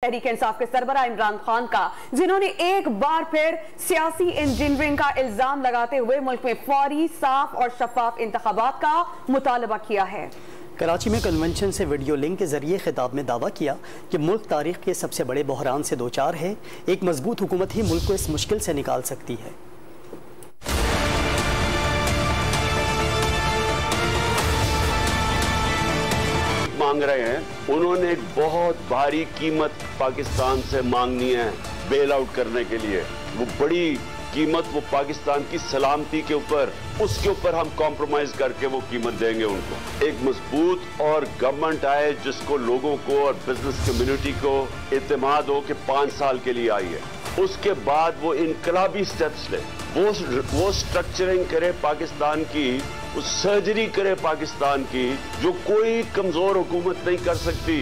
तहरीक इंसाफ के सरबराह इमरान खान का, जिन्होंने एक बार फिर सियासी इंजीनियरिंग का इल्जाम लगाते हुए मुल्क में फौरी, साफ और शफाफ इंतखाबात का मुतालबा किया है। कराची में कन्वेंशन से वीडियो लिंक के जरिए खिताब में दावा किया कि मुल्क तारीख के सबसे बड़े बहरान से दो चार है। एक मजबूत हुकूमत ही मुल्क को इस मुश्किल से निकाल सकती है। मांग रहे हैं, उन्होंने एक बहुत भारी कीमत पाकिस्तान से मांगनी है बेल आउट करने के लिए। वो बड़ी कीमत वो पाकिस्तान की सलामती के ऊपर, उसके ऊपर हम कॉम्प्रोमाइज करके वो कीमत देंगे उनको। एक मजबूत और गवर्नमेंट आए जिसको लोगों को और बिजनेस कम्युनिटी को इत्तेमाद हो कि 5 साल के लिए आई है। उसके बाद वो इनकलाबी स्टेप्स ले, वो स्ट्रक्चरिंग करे पाकिस्तान की, वो सर्जरी करे पाकिस्तान की, जो कोई कमजोर हुकूमत नहीं कर सकती।